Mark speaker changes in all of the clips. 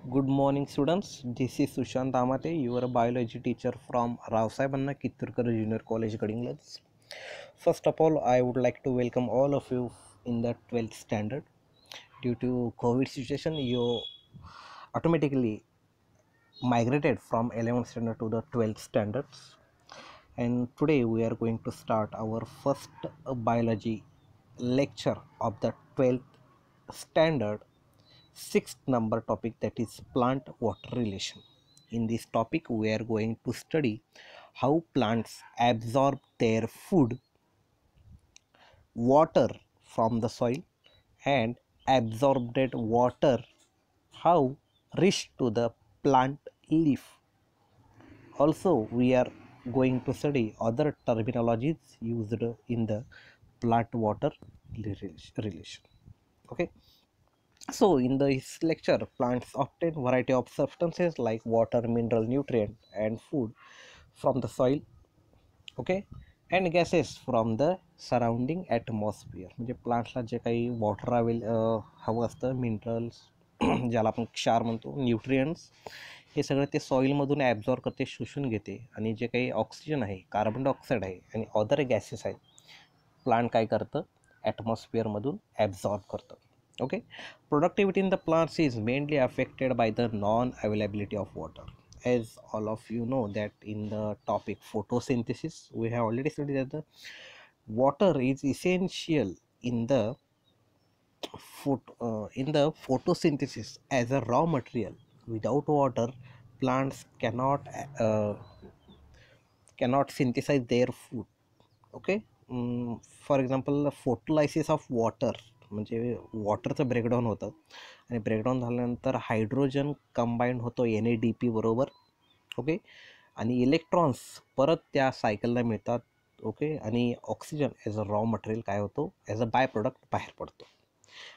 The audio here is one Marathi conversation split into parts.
Speaker 1: Good morning, students. This is Sushant Amate, your biology teacher from Rao Saheb Anna Kitturkar Junior College, Gadinglads. First of all, I would like to welcome all of you in the 12th standard. Due to COVID situation, you automatically migrated from 11th standard to the 12th standards. And today we are going to start our first biology lecture of the 12th standard, sixth number topic, that is plant water relation. In this topic we are going to study how plants absorb their food water from the soil and absorbed water how reach to the plant leaf. Also we are going to study other terminologies used in the plant water relation. Okay, so in this lecture, plants obtain variety of substances like water, mineral, nutrient, and food from the soil, okay, and gases from the surrounding atmosphere. म्हणजे प्लांट्सला जे काही वॉटर हवं असतं, मिनरल्स ज्याला आपण क्षार म्हणतो, न्यूट्रियंट्स, हे सगळं ते सॉईलमधून ॲब्झॉर्ब करते, शोषून घेते, आणि जे काही ऑक्सिजन आहे, कार्बन डायऑक्साईड आहे आणि अदर गॅसेस आहेत, प्लांट काय करतं, ॲटमॉस्फिअरमधून ॲब्झॉर्ब करतं. Okay, productivity in the plants is mainly affected by the non-availability of water. As all of you know that in the topic photosynthesis, we have already studied that the water is essential in the photosynthesis as a raw material. Without water, plants cannot synthesize their food. Okay, for example photolysis of water म्हणजे वॉटरचं ब्रेकडाऊन होतं आणि ब्रेकडाऊन झाल्यानंतर हायड्रोजन कंबाईंड होतो NADP बरोबर. ओके, आणि इलेक्ट्रॉन्स परत त्या सायकलला मिळतात. ओके, आणि oxygen as a raw material काय होतो, ॲज अ बाय प्रोडक्ट बाहेर पडतो.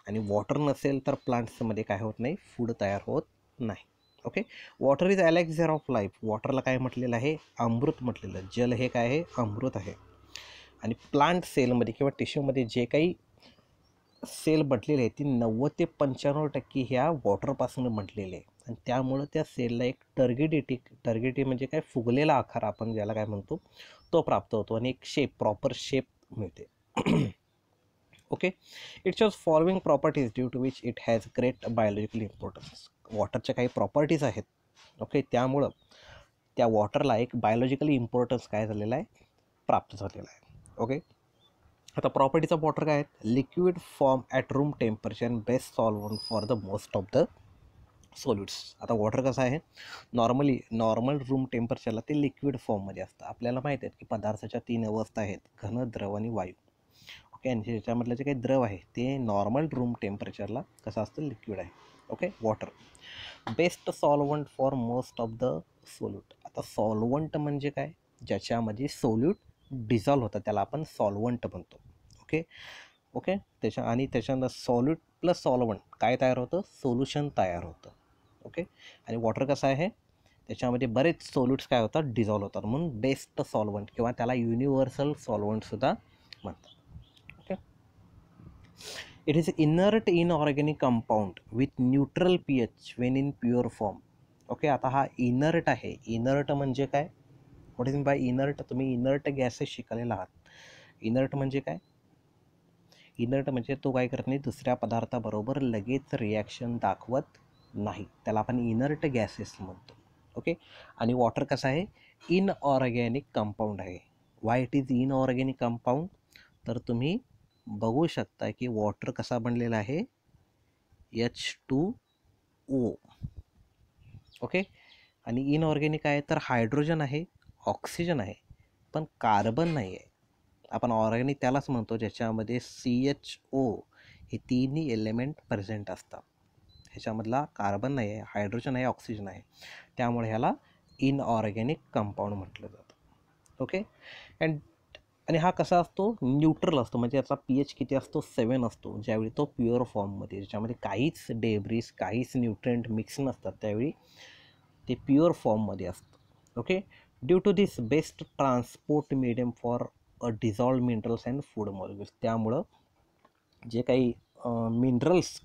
Speaker 1: आणि वॉटर नसेल तर प्लांट्समध्ये काय होत नाही, फूड तयार होत नाही. Okay, water is elixir of life. वॉटरला काय म्हटलेलं आहे, अमृत म्हटलेलं. जल हे काय आहे, अमृत आहे. आणि प्लांट सेलमध्ये किंवा टिश्यूमध्ये जे काही सेल म्हटलेले आहे ती 90 ते 95% ह्या वॉटरपासून म्हटलेले आहे. आणि त्यामुळं त्या सेलला एक टर्गिडिटी म्हणजे काय, फुगलेला आकार आपण ज्याला काय म्हणतो तो प्राप्त होतो आणि एक शेप, प्रॉपर शेप मिळते. Okay, it shows following properties due to which it has great biological importance. वॉटरच्या काही प्रॉपर्टीज आहेत. ओके, त्यामुळं त्या वॉटरला एक बायोलॉजिकली इम्पॉर्टन्स काय झालेला आहे, प्राप्त झालेला आहे. ओके, आता प्रॉपर्टीज ऑफ वॉटर काय आहेत, liquid form at room temperature and best solvent for the most of the solutes. आता वॉटर कसं आहे, नॉर्मल रूम टेम्परेचरला ते लिक्विड फॉर्ममध्ये असतं. आपल्याला माहीत आहे की पदार्थाच्या 3 अवस्था आहेत, घन, द्रव आणि वायू. ओके, आणि त्याच्यामधलं जे काही द्रव आहे ते नॉर्मल रूम टेम्परेचरला कसं असतं, लिक्विड आहे. Okay, water best solvent for most of the solute. आता सॉल्वंट म्हणजे काय, ज्याच्यामध्ये सोल्यूट डिझॉल्व होतं त्याला आपण सॉल्वंट म्हणतो. ओके ओके, त्याच्यानंतर सॉल्यूट प्लस सॉल्वंट काय तयार होतं, सोल्युशन तयार होतं. ओके, आणि वॉटर कसं आहे, त्याच्यामध्ये बरेच सोल्यूट्स काय होतात, डिझॉल्व होतात, म्हणून बेस्ट सॉल्वंट किंवा त्याला युनिव्हर्सल सॉल्वंटसुद्धा म्हणतात. Okay, it is inert inorganic compound with neutral pH Wien in pure form. Okay, आता हा इनर्ट आहे. इनर्ट म्हणजे काय, व्हॉट इज बाय इनर्ट, तुम्ही इनर्ट गॅसेस शिकलेला आहात. इनर्ट म्हणजे काय, इनर्ट म्हणजे तो काय करत नाही, दुसऱ्या पदार्थाबरोबर लगेच रिॲक्शन दाखवत नाही, त्याला आपण इनर्ट गॅसेस म्हणतो. ओके, आणि वॉटर कसं आहे, इनऑर्गॅनिक कंपाऊंड आहे. Why it is inorganic compound, तर तुम्ही बघू शकता की वॉटर कसा बनलेला आहे, H2O. ओके, आणि इनऑर्गॅनिक आहे तर हायड्रोजन आहे, ऑक्सिजन आहे, पण कार्बन नाही आहे. आपण ऑर्गॅनिक त्यालाच म्हणतो ज्याच्यामध्ये CHO हे तिन्ही एलिमेंट प्रेझेंट असतात. ह्याच्यामधला कार्बन नाही आहे, हायड्रोजन आहे, ऑक्सिजन आहे, त्यामुळे ह्याला इनऑर्गॅनिक कंपाऊंड म्हटलं जातं. ओके, आणि हा कसा असतो, न्यूट्रल असतो, म्हणजे याचा pH किती असतो, 7 असतो. ज्यावेळी तो प्युअर फॉर्ममध्ये, ज्याच्यामध्ये काहीच डेब्रिस, काहीच न्यूट्रिएंट मिक्स नसतात, त्यावेळी ते प्युअर फॉर्ममध्ये असतं. Okay, due to this best transport medium for dissolve minerals and food molecules. त्यामुळं जे काही मिनरल्स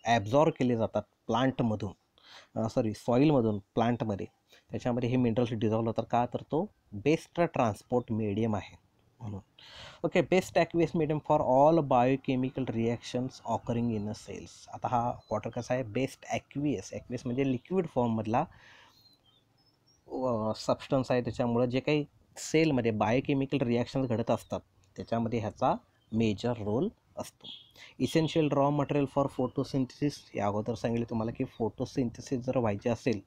Speaker 1: ॲब्झॉर्ब केले जातात प्लांटमधून सॉईलमधून प्लांटमध्ये, त्याच्यामध्ये हे मिनरल्स डिझॉल्व होतात. का तर तो बेस्ट ट्रान्सपोर्ट मीडियम आहे म्हणून. Okay, best aqueous medium for all biochemical reactions occurring in a sales. आता हा वॉटर कसा आहे, बेस्ट ॲक्वियस म्हणजे लिक्विड फॉर्ममधला सबस्टन्स आहे. त्याच्यामुळं जे काही सेलमध्ये बायोकेमिकल रिॲक्शन्स घडत असतात त्याच्यामध्ये ह्याचा मेजर रोल असतो. Essential raw material for photosynthesis, या अगोदर सांगितले तुम्हाला की फोटोसिंथेसिस जर व्हायचे असेल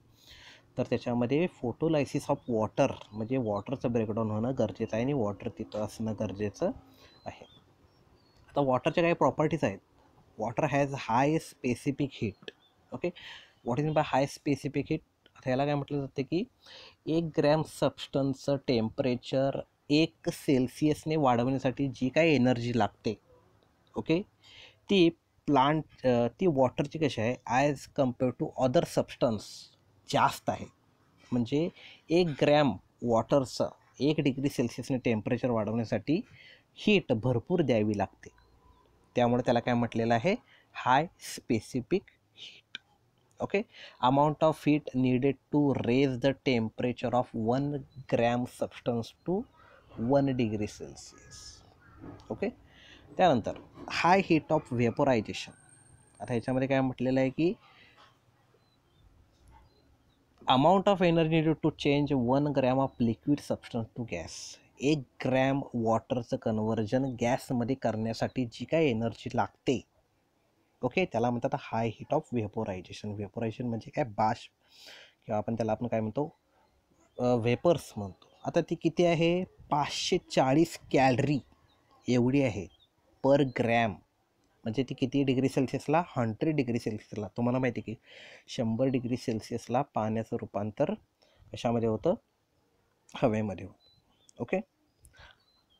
Speaker 1: तर त्याच्यामध्ये फोटोलायसिस ऑफ वॉटर म्हणजे वॉटरचं ब्रेकडाऊन होणं गरजेचं आहे आणि वॉटर तिथं असणं गरजेचं आहे. आता वॉटरच्या काही प्रॉपर्टीज आहेत. Water has high specific heat. Okay, what is by high specific heat? आता ह्याला काय म्हटलं जातं की 1 ग्रॅम सबस्टन्सचं टेम्परेचर 1 सेल्सिअसने वाढवण्यासाठी जी काही एनर्जी लागते, ओके, ती ती वॉटरची कशी आहे as compare to other substance जास्त आहे. म्हणजे 1 ग्रॅम वॉटरचं 1 डिग्री सेल्सिअसने टेम्परेचर वाढवण्यासाठी हीट भरपूर द्यावी लागते. त्यामुळे त्याला काय म्हटलेलं आहे, high specific heat. Okay, amount of heat needed to raise the temperature of 1 gram substance to 1 degree Celsius. Okay, त्यानंतर हाय हीट ऑफ व्हेपोरायझेशन. आता ह्याच्यामध्ये काय म्हटलेलं आहे की amount of energy needed to change 1 gram of liquid substance to gas. 1 gram वॉटरचं कन्व्हर्जन गॅसमध्ये करण्यासाठी जी काय एनर्जी लागते, ओके, त्याला म्हणतात हाय हीट ऑफ व्हेपोरायझेशन. व्हेपोरायझेशन म्हणजे काय, बाष्प, किंवा आपण काय म्हणतो व्हेपर्स म्हणतो. आता ती किती आहे, 540 कॅलरी एवढी आहे पर ग्रॅम. म्हणजे ती किती डिग्री सेल्सिअसला, 100 डिग्री सेल्सिअसला. तुम्हाला माहिती आहे की 100 डिग्री सेल्सिअसला पाण्याचं रूपांतर कशामध्ये होतं, हवेमध्ये होतं. ओके,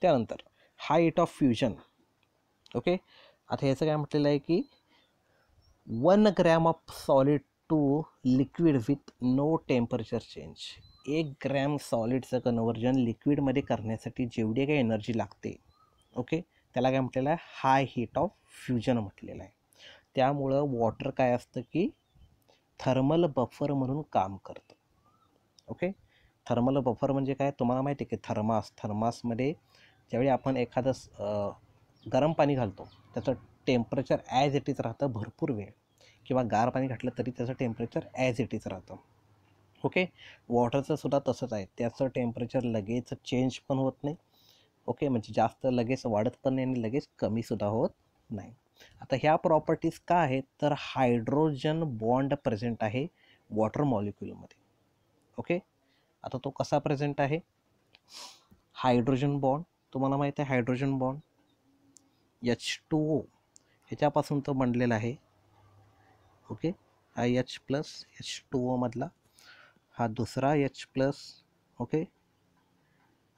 Speaker 1: त्यानंतर high heat of fusion. Okay, आता ह्याचं काय म्हटलेलं आहे की 1 gram of solid to liquid with no temperature change. 1 gram सॉलिडचं कन्व्हर्जन लिक्विडमध्ये करण्यासाठी जेवढी काही एनर्जी लागते, ओके, त्याला काय म्हटलेलं आहे, हाय हीट ऑफ फ्युजन म्हटलेलं आहे. त्यामुळं वॉटर काय असतं की थर्मल बफर म्हणून काम करतं. ओके, थर्मल बफर म्हणजे काय, तुम्हाला माहिती आहे की थर्मासमध्ये ज्यावेळी आपण एखादं गरम पाणी घालतो त्याचं टेम्परेचर ॲज इट इज राहतं भरपूर वेळ, किंवा गार पाणी घातलं तरी त्याचं टेम्परेचर ॲज इट इज राहतं. ओके, वॉटरचं सुद्धा तसंच आहे, त्याचं टेम्परेचर लगेच चेंज पण होत नाही. ओके, म्हणजे जास्त लगेच वाढत पण नाही आणि लगेच कमीसुद्धा होत नाही. आता ह्या प्रॉपर्टीज का आहेत, तर हायड्रोजन बॉन्ड प्रेझेंट आहे वॉटर मॉलिक्युलमध्ये. ओके, आता तो कसा प्रेझेंट आहे, हायड्रोजन बॉन्ड, तुम्हाला माहिती आहे हायड्रोजन बॉन्ड H2O ह्याच्यापासून तो बनलेला आहे. ओके, हा H+H2O मधला हा दुसरा H+, ओके,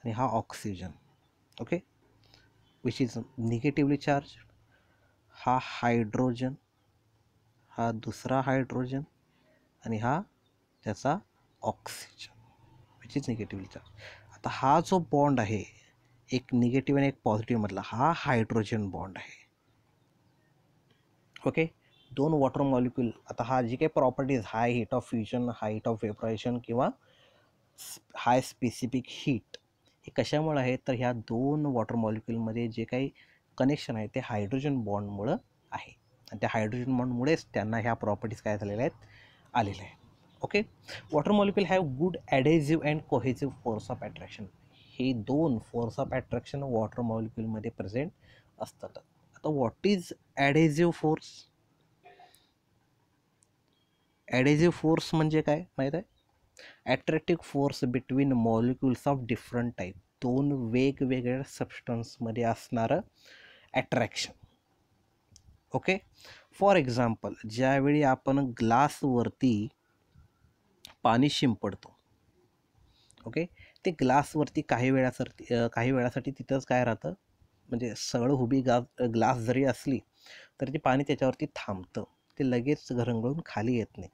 Speaker 1: आणि हा oxygen, okay, which is negatively charge. हा हायड्रोजन, हा दुसरा हायड्रोजन, आणि हा त्याचा oxygen which is negatively charge. आता हा जो बॉन्ड आहे एक निगेटिव्ह आणि एक पॉझिटिव्ह मधला, हा हायड्रोजन बॉन्ड आहे. Okay, 2 water molecule. आता हा जी काही properties, high heat of fusion, high heat of vaporization किंवा हाय स्पेसिफिक हीट, हे कशामुळे आहे, तर ह्या 2 वॉटर मॉलिक्यूलमध्ये जे काही कनेक्शन आहे ते हायड्रोजन बॉन्डमुळं आहे, आणि त्या हायड्रोजन बॉन्डमुळेच त्यांना ह्या प्रॉपर्टीज काय झालेल्या आहेत, आलेल्या आहेत. Okay, water molecule have good adhesive and cohesive force of attraction. हे 2 फोर्स ऑफ अट्रॅक्शन वॉटर मॉलिक्यूलमध्ये प्रेझेंट असतात. आता what is adhesive force? Adhesive force म्हणजे काय माहीत आहे, attractive force between molecules of different type. 2 वेगवेगळ्या सबस्टन्समध्ये असणारं ॲट्रॅक्शन. ओके, फॉर एक्झाम्पल, ज्यावेळी आपण ग्लासवरती पाणी शिंपडतो, ओके, ते ग्लासवरती काही वेळासाठी तिथंच काय राहतं, म्हणजे सगळं उभी ग्लास जरी असली तरी ते पाणी त्याच्यावरती थांबतं, ते लगेच घरंगळून खाली येत नाही.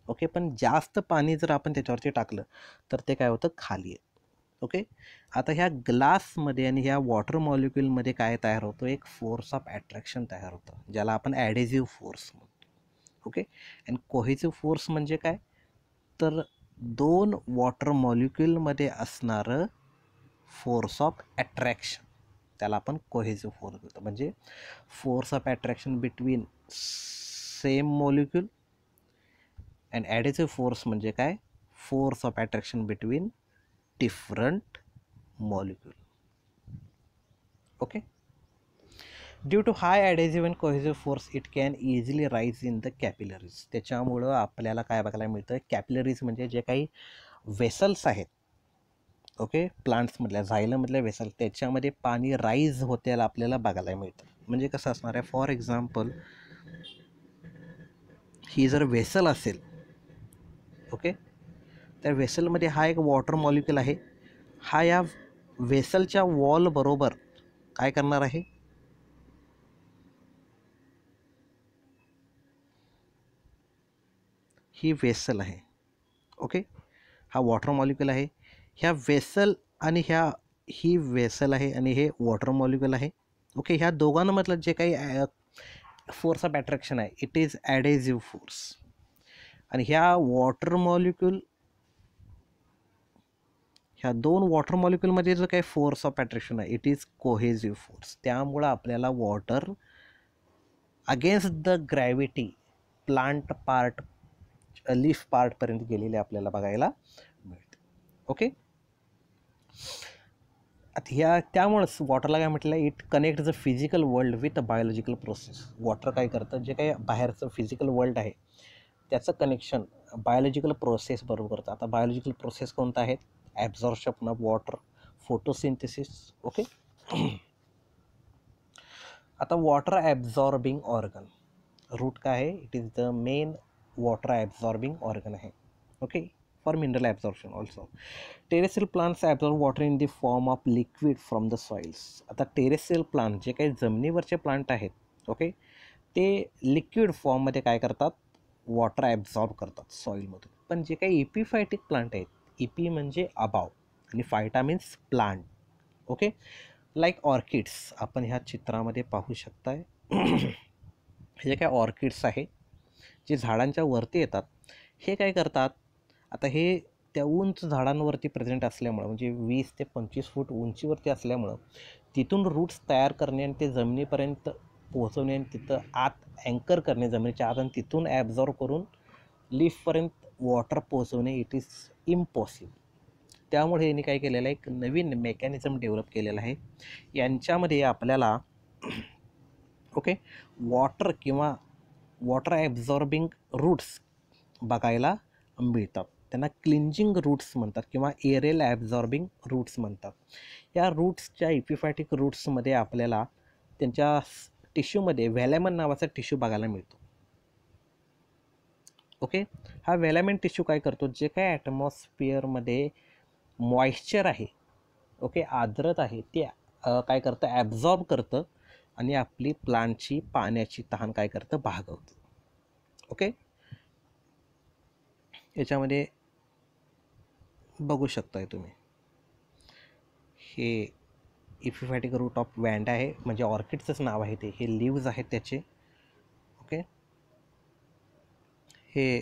Speaker 1: ओके, पण जास्त पाणी जर आपण त्याच्यावरती टाकलं तर ते काय होतं, खाली येतं. ओके, आता ह्या ग्लासमध्ये आणि ह्या वॉटर मॉलिक्यूलमध्ये काय तयार होतं, एक फोर्स ऑफ अट्रॅक्शन तयार होतं, ज्याला आपण ॲडेझिव्ह फोर्स म्हणतो. ओके. अँड कोहेसिव्ह फोर्स म्हणजे काय, तर दोन वॉटर मॉलिक्युलमध्ये असणारं फोर्स ऑफ अट्रॅक्शन, त्याला आपण कोहेसिव्ह फोर्स बोलतो. म्हणजे force of attraction between same molecule. And adhesive force म्हणजे काय, force of attraction between different molecule. Okay. Due to high adhesive and cohesive force it can easily rise in the capillaries. त्याच्यामुळं आपल्याला काय बघायला मिळतं, कॅपिलरीज म्हणजे जे काही वेसल्स आहेत, ओके, प्लांट्समधल्या झायलमधल्या वेसल, त्याच्यामध्ये पाणी राईज होत्याला आपल्याला बघायला मिळतं. म्हणजे कसं असणार आहे, फॉर एक्झाम्पल ही जर वेसल असेल, ओके, त्या वेसलमध्ये हा एक वॉटर मॉलिक्यूल आहे, हा या वेसलच्या वॉल बरोबर काय करणार आहे, ही वेसल आहे, ओके, हा वॉटर मॉलिक्यूल आहे, ह्या वेसल आणि ही वेसल आहे आणि हे वॉटर मॉलिक्यूल आहे, ओके. ह्या दोघांमधलं जे काही फोर्स ऑफ अट्रॅक्शन आहे इट इज ॲडेसिव्ह फोर्स. आणि ह्या दोन वॉटर मॉलिक्यूलमध्ये जो काही फोर्स ऑफ अट्रॅक्शन आहे इट इज कोहेसिव्ह फोर्स. त्यामुळं आपल्याला water against the gravity plant part, leaf पार्टपर्यंत गेलेले आपल्याला बघायला मिळते. ओके. आता त्यामुळंच वॉटरला काय म्हटलं, it connect the physical world with a biological process. Water काय करतं, जे काही बाहेरचं फिजिकल वर्ल्ड आहे त्याचं कनेक्शन बायोलॉजिकल प्रोसेस बरोबर करतं. आता बायोलॉजिकल प्रोसेस कोणता आहे, absorption of water, photosynthesis. Okay. आता वॉटर ॲब्झॉर्बिंग ऑर्गन, रूट काय आहे, it is the main water absorbing organ आहे. Okay. For mineral absorption also. Terrestrial plants absorb water in the form of liquid from the soils. आता टेरेस्ट्रियल प्लांट जे काही जमिनीवरचे प्लांट आहेत, ओके, ते लिक्विड फॉर्ममध्ये काय करतात, वॉटर ॲब्झॉर्ब करतात सॉईलमधून. पण जे काही इपिफायटिक प्लांट आहेत, इपी म्हणजे अबाव आणि phyta means plant, okay, like orchids, आपण ह्या चित्रामध्ये पाहू शकताय. हे जे काय ऑर्किड्स आहे जे झाडांच्या वरती येतात, हे काय करतात, आता हे त्या उंच झाडांवरती प्रेझेंट असल्यामुळं, म्हणजे 20 ते 25 फूट उंचीवरती असल्यामुळं तिथून रूट्स तयार करणे आणि ते जमिनीपर्यंत पोहोचवणे आणि तिथं आत अँकर करणे जमिनीच्या आत आणि तिथून ॲब्झॉर्ब करून लीफपर्यंत वॉटर पोहोचवणे इट इज इम्पॉसिबल. त्यामुळे यांनी काय केलेलं आहे, एक नवीन मेकॅनिझम डेव्हलप केलेलं आहे. यांच्यामध्ये आपल्याला ओके वॉटर किंवा वॉटर ॲब्झॉर्बिंग रूट्स बघायला मिळतात. त्यांना क्लिंजिंग रूट्स म्हणतात किंवा एरियल ॲब्झॉर्बिंग रूट्स म्हणतात. या रूट्सच्या इपिफॅटिक रूट्समध्ये आपल्याला त्यांच्या टिश्यूमध्ये व्हॅलॅमन नावाचा टिश्यू बघायला मिळतो. ओके. हा व्हॅलॅमन टिश्यू काय करतो, जे काय ॲटमॉस्फिअरमध्ये मॉइश्चर आहे, ओके, आर्द्रता आहे, ते काय करतं, ॲब्झॉर्ब करतं आणि आपली प्लांटची पाण्याची तहान काय करतं, भागवतं. ओके. याच्यामध्ये बघू शकताय तुम्ही, हे इपिफॅटिक रूट ऑफ वॅन्डा आहे, म्हणजे ऑर्किडचंच नाव आहे ते, हे लिव्ज आहेत त्याचे. ओके. हे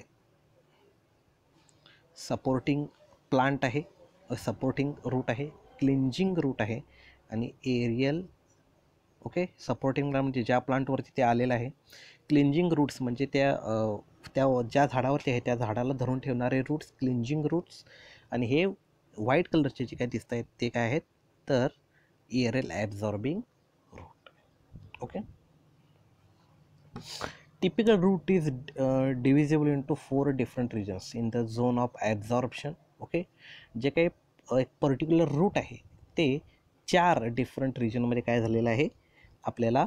Speaker 1: सपोर्टिंग प्लांट आहे, सपोर्टिंग रूट आहे, क्लिंजिंग रूट आहे आणि एरियल. ओके. सपोर्टिंग प्लांट म्हणजे ज्या प्लांटवरती ते आलेलं आहे, क्लिंजिंग रूट्स म्हणजे त्या ज्या झाडावरती आहे त्या झाडाला धरून ठेवणारे रूट्स, क्लिंजिंग रूट्स. आणि हे व्हाईट कलरचे जे काय दिसत आहेत ते काय आहेत, तर aerial absorbing root. Okay. Typical root is divisible into 4 different regions in the zone of absorption. Okay. जे काही एक पर्टिक्युलर रूट आहे ते 4 डिफरंट रिजनमध्ये काय झालेलं आहे, आपल्याला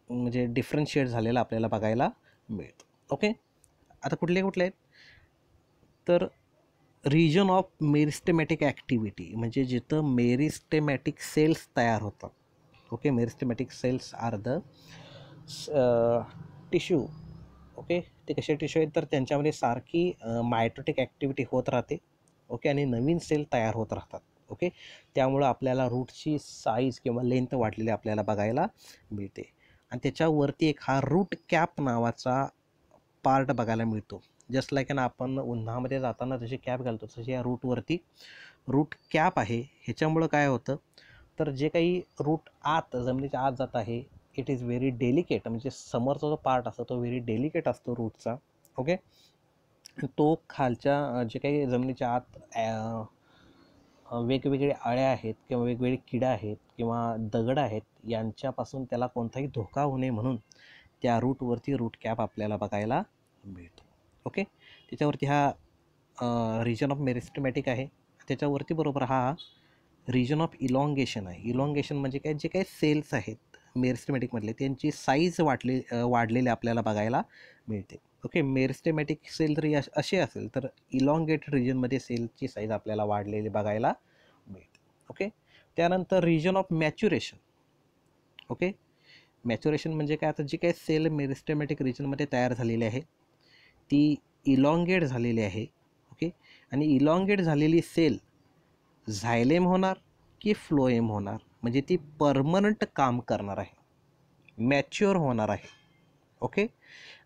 Speaker 1: म्हणजे डिफरन्शिएट झालेलं आपल्याला बघायला मिळतं. ओके. आता कुठले आहेत, तर रिजन ऑफ मेरिस्टेमॅटिक ॲक्टिव्हिटी, म्हणजे जिथं मेरिस्टेमॅटिक सेल्स तयार होतात. Okay. Meristematic cells are the tissue. Okay. ते कसे टिश्यू आहेत, तर त्यांच्यामध्ये सारखी मायटोटिक ॲक्टिव्हिटी होत राहते. ओके. आणि नवीन सेल तयार होत राहतात. ओके. त्यामुळं आपल्याला रूटची साईज किंवा लेंथ वाढलेली आपल्याला बघायला मिळते. आणि त्याच्यावरती एक हा रूट कॅप नावाचा पार्ट बघायला मिळतो. जस्ट लाईक ना आपण उन्हामध्ये जाताना जशी कॅप घालतो तशी या रूटवरती रूट कॅप आहे. ह्याच्यामुळं काय होतं, तर जे काही रूट आत जमिनीच्या आत जात आहे, इट इज व्हेरी डेलिकेट, म्हणजे समोरचा जो पार्ट असतो तो व्हेरी डेलिकेट असतो रूटचा. ओके, तो खालच्या जे काही जमिनीच्या आत वेगवेगळे अळ्या आहेत किंवा वेगवेगळे किडा आहेत किंवा दगड आहेत, यांच्यापासून त्याला कोणताही धोका होऊ नये म्हणून त्या रूटवरती रूट कॅप आपल्याला बघायला मिळतो. ओके, त्याच्यावरती हा रिजन ऑफ मेरिस्टेमॅटिक आहे. त्याच्यावरती बरोबर हा रिजन ऑफ इलॉंगेशन आहे. इलॉंगेशन म्हणजे काय, जे काही सेल्स आहेत मेरिस्टेमॅटिकमधले त्यांची साईज वाढलेली आपल्याला बघायला मिळते. ओके, मेरिस्टेमॅटिक सेल जरी असे असेल तर इलॉंगेटेड रिजनमध्ये सेलची साईज आपल्याला वाढलेली बघायला मिळते. ओके, त्यानंतर region of maturation. Okay, maturation म्हणजे काय, आता जी काही सेल मेरिस्टेमॅटिक रिजनमध्ये तयार झालेली आहे ती इलॉंगेट झालेली आहे. ओके, आणि इलॉंगेट झालेली सेल झायलेम होणार की फ्लोएम होणार, म्हणजे ती परमनंट काम करणार आहे, मॅच्युअर होणार आहे. ओके,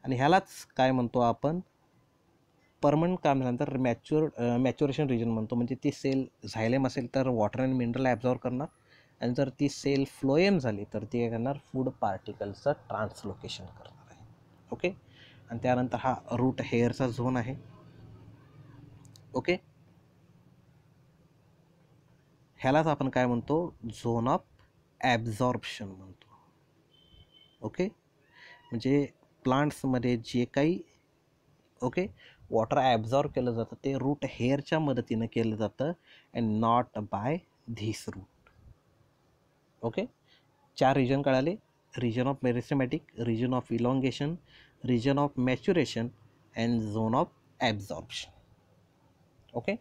Speaker 1: आणि ह्यालाच काय म्हणतो आपण, परमनंट काम झाल्यानंतर मॅच्युरेशन रिजन म्हणतो. म्हणजे ती सेल झायलेम असेल तर वॉटर अँड मिनरल ॲब्झॉर्ब करणार, आणि जर ती सेल फ्लोएम झाली तर ती काय करणार, फूड पार्टिकल्सचं ट्रान्सलोकेशन करणार आहे. ओके, आणि त्यानंतर हा रूट हेअरचा झोन आहे. ओके, ह्यालाच आपण काय म्हणतो, झोन ऑफ ॲब्झॉर्प्शन म्हणतो. ओके, म्हणजे प्लांट्समध्ये जे काही ओके वॉटर ॲब्झॉर्ब केलं जातं ते रूट हेअरच्या मदतीनं केलं जातं, and not by this root. Okay, 4 region कळाले, region of meristematic, region of elongation, region of maturation and zone of absorption. Okay,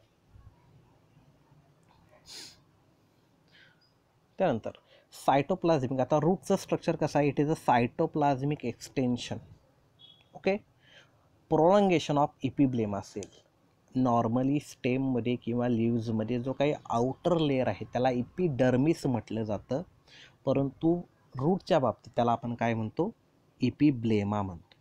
Speaker 1: त्यानंतर सायटोप्लाझमिक. आता रूटचं स्ट्रक्चर कसं आहे, it is a cytoplasmic extension. Okay, prolongation of epiblema cell. Normally स्टेममध्ये किंवा लिव्जमध्ये जो काही आउटर लेअर आहे त्याला इपिडर्मिस म्हटलं जातं, परंतु रूटच्या बाबतीत त्याला आपण काय म्हणतो, इपिब्लेमा म्हणतो.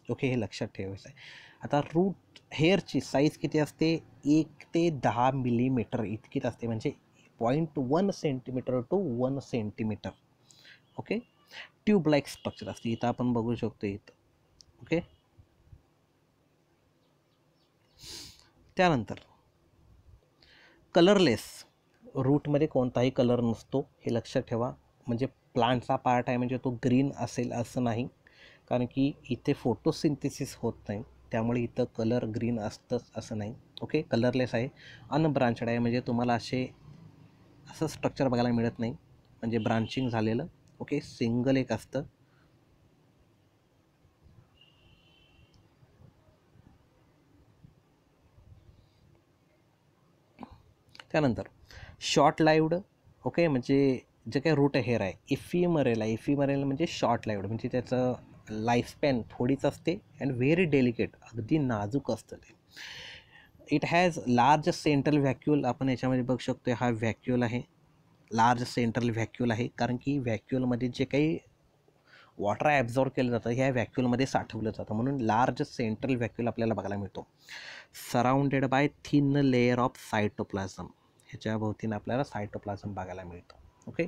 Speaker 1: ओके, हे लक्षात ठेवायचं आहे. आता रूट हेअरची साईज किती असते, 1 ते 10 मिलीमीटर इतकीच असते, म्हणजे 0.1 centimetre to 1 centimetre. Okay, tube like structure असते, इथं आपण बघू शकतो इथं. ओके, त्यानंतर कलरलेस, रूटमध्ये कोणताही कलर नसतो, हे लक्षात ठेवा. म्हणजे प्लांटचा पार्ट आहे म्हणजे तो ग्रीन असेल असं नाही, कारण की इथे फोटोसिंथेसिस होत नाही, त्यामुळे इथं कलर ग्रीन असतंच असं नाही. ओके, कलरलेस आहे. अनब्रांचड आहे, म्हणजे तुम्हाला असं स्ट्रक्चर बघायला मिळत नाही, म्हणजे ब्रांचिंग झालेलं. ओके, सिंगल एक असतं. त्यानंतर शॉर्ट लाईव्ड. ओके, म्हणजे जे काही रूट हेअर आहे इफिमरेल आहे. इफिमरेल म्हणजे शॉर्ट लाईव्ड, म्हणजे त्याचं लाईफस्पॅन थोडीच असते अँड व्हेरी डेलिकेट, अगदी नाजूक असतं ते. It has large central vacuole. आपण याच्यामध्ये बघू शकतो हा व्हॅक्यूल आहे, लार्ज सेंट्रल व्हॅक्यूल आहे, कारण की व्हॅक्यूलमध्ये जे काही वॉटर ॲब्झॉर्ब केलं जातं ह्या व्हॅक्यूलमध्ये साठवलं जातं, म्हणून लार्ज सेंट्रल व्हॅक्यूल आपल्याला बघायला मिळतो. Surrounded by thin layer of cytoplasm. ह्याच्या भोवतीनं आपल्याला सायटोप्लाझम बघायला मिळतो. Okay,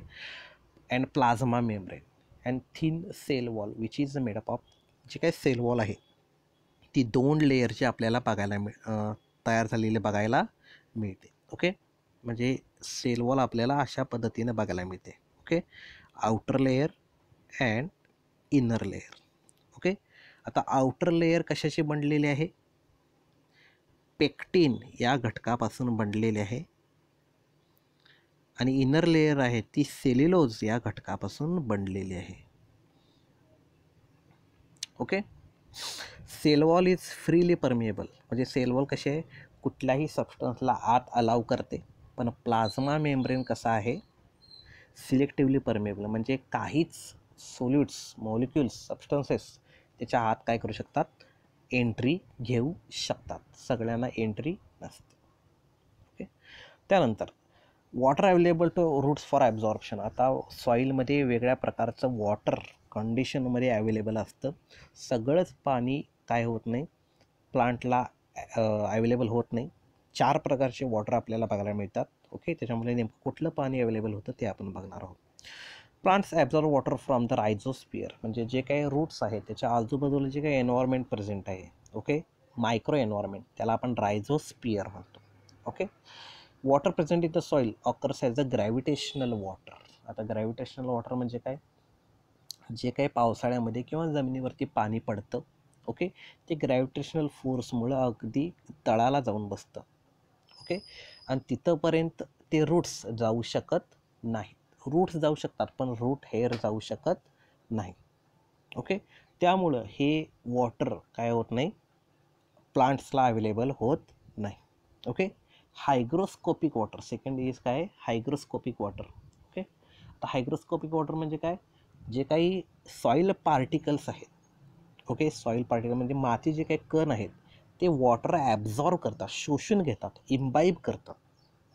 Speaker 1: and plasma membrane and thin cell wall which is made up of. जी काही सेल वॉल आहे ती 2 लेअरची आपल्याला तयार झालेली बघायला मिळते. ओके, म्हणजे सेल वॉल आपल्याला अशा पद्धतीनं बघायला मिळते. Okay, outer layer and inner layer. Okay, आता आउटर लेअर कशाची बनलेली आहे, पेक्टिन या घटकापासून बनलेली आहे, आणि इनर लेअर आहे ती सेल्युलोज या घटकापासून बनलेली आहे. Okay, cell wall is freely permeable, म्हणजे सेल वॉल कशी आहे, कुठल्याही सबस्टन्सला आत अलाव करते, पण प्लाझ्मा मेम्ब्रेन कसा आहे, सिलेक्टिव्हली परमिएबल, म्हणजे काहीच सोल्युट्स, मॉलिक्युल्स, सबस्टन्सेस त्याच्या आत काय करू शकतात, एंट्री घेऊ शकतात, सगळ्यांना एंट्री नसते. ओके, त्यानंतर water available to roots for absorption. आता सॉईलमध्ये वेगळ्या प्रकारचं वॉटर कंडिशनमध्ये अवेलेबल असतं, सगळंच पाणी काय होत नाही, प्लांटला अवेलेबल होत नाही. 4 प्रकारचे वॉटर आपल्याला बघायला मिळतात. ओके, त्याच्यामुळे नेमकं कुठलं पाणी अवेलेबल होतं ते आपण बघणार आहोत. Plants absorb water from the rhizosphere, म्हणजे जे काही रूट्स आहेत त्याच्या आजूबाजूला जे काही एन्व्हायरमेंट प्रेझेंट आहे, ओके, मायक्रो एन्व्हायरमेंट, त्याला आपण रायझोस्फिअर म्हणतो. Okay, water present in the soil occurs as a gravitational water. आता ग्रॅव्हिटेशनल वॉटर म्हणजे काय, जे काही पावसाळ्यामध्ये किंवा जमिनीवरती पाणी पडतं, ओके, ते ग्रॅव्हिटेशनल फोर्समुळं अगदी तळाला जाऊन बसतं. ओके, आणि तिथंपर्यंत ते रूट्स जाऊ शकत नाहीत. रूट्स जाऊ शकतात पण रूट हेअर जाऊ शकत नाही. ओके, त्यामुळं हे वॉटर काय होत नाही, प्लांट्सला अवेलेबल होत नाही. Okay, hygroscopic water, second is काय, हायग्रोस्कोपिक वॉटर. ओके, आता हायग्रोस्कोपिक वॉटर म्हणजे काय, जे काही सॉईल पार्टिकल्स आहेत, ओके, सॉईल पार्टिकल म्हणजे माती जे काही कण आहेत ते वॉटर ॲब्झॉर्ब करतात, शोषून घेतात, इम्बाईब करतात.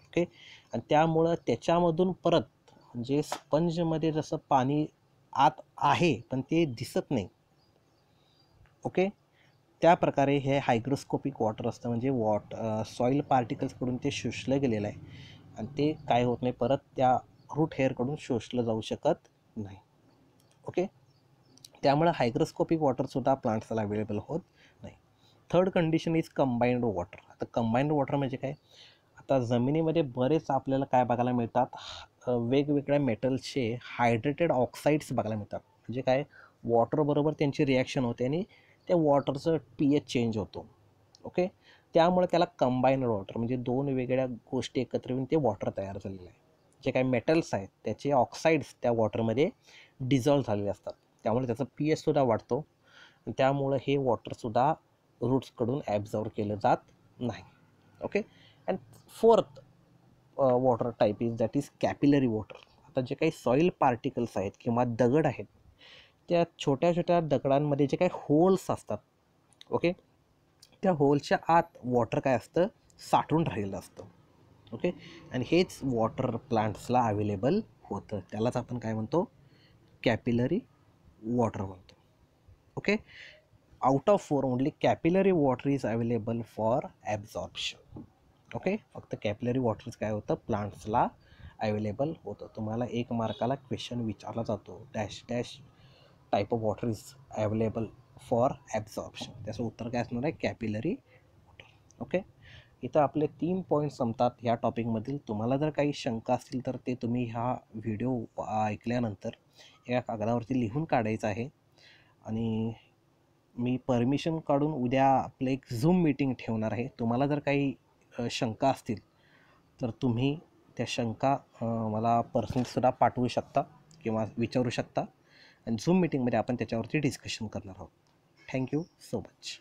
Speaker 1: ओके, आणि त्यामुळं त्याच्यामधून परत म्हणजे स्पंजमध्ये जसं पाणी आत आहे पण ते दिसत नाही, ओके, त्या प्रकारे हे हायग्रोस्कोपिक वॉटर असतं. म्हणजे सॉईल पार्टिकल्सकडून ते शोषलं गेलेलं आहे आणि ते काय होत नाही, परत त्या रूट हेअरकडून शोषलं जाऊ शकत नाही. ओके, त्यामुळे हायग्रोस्कोपिक वॉटरसुद्धा प्लांट्सला अवेलेबल होत नाही. Third condition is combined water. आता कंबाईंड वॉटर म्हणजे काय, आता जमिनीमध्ये बरेच आपल्याला काय बघायला मिळतात, वेगवेगळ्या मेटल्सचे हायड्रेटेड ऑक्साईड्स बघायला मिळतात. म्हणजे काय, वॉटरबरोबर त्यांची रिॲक्शन होते आणि त्या वॉटरचं pH चेंज होतो. ओके, त्यामुळे त्याला कंबाईंड वॉटर म्हणजे 2 वेगळ्या गोष्टी एकत्र येऊन ते वॉटर तयार झालेलं आहे. जे काही मेटल्स आहेत त्याचे ऑक्साईड्स त्या वॉटरमध्ये डिझॉल्व्ह झालेले असतात, त्यामुळे त्याचा pHसुद्धा वाढतो आणि त्यामुळं हे वॉटरसुद्धा रूट्सकडून ॲब्झॉर्ब केलं जात नाही. Okay, and fourth water type is that is capillary water. आता जे काही सॉईल पार्टिकल्स आहेत किंवा दगड आहेत, त्या छोट्या छोट्या दगडांमध्ये जे काही होल्स असतात, ओके, त्या होलच्या आत वॉटर काय असतं, साठून राहिलेलं असतं. ओके, आणि हेच वॉटर प्लांट्सला अवेलेबल होतं, त्यालाच आपण काय म्हणतो, कॅपिलरी वॉटर म्हणतो. Okay, out of 4 only capillary water is available for absorption. Okay, फक्त कॅपिलरी वॉटरच काय होतं, प्लांट्सला अवेलेबल होतं. तुम्हाला 1 मार्काला क्वेश्चन विचारला जातो, dash dash type of water is available for absorption, त्याचं उत्तर काय असणार आहे, कॅपिलरी वॉटर. ओके, इथं आपले 3 पॉईंट संपतात ह्या टॉपिकमधील. तुम्हाला जर काही शंका असतील तर ते तुम्ही हा व्हिडिओ ऐकल्यानंतर एका कागदावरती लिहून काढायचं आहे. आणि मी परमिशन काढून उद्या आपलं एक झूम मीटिंग ठेवणार आहे. तुम्हाला जर काही शंका असतील तर तुम्ही त्या शंका मला पर्सनलीसुद्धा पाठवू शकता किंवा विचारू शकता आणि झूम मीटिंगमध्ये आपण त्याच्यावरती डिस्कशन करणार आहोत. Thank you so much.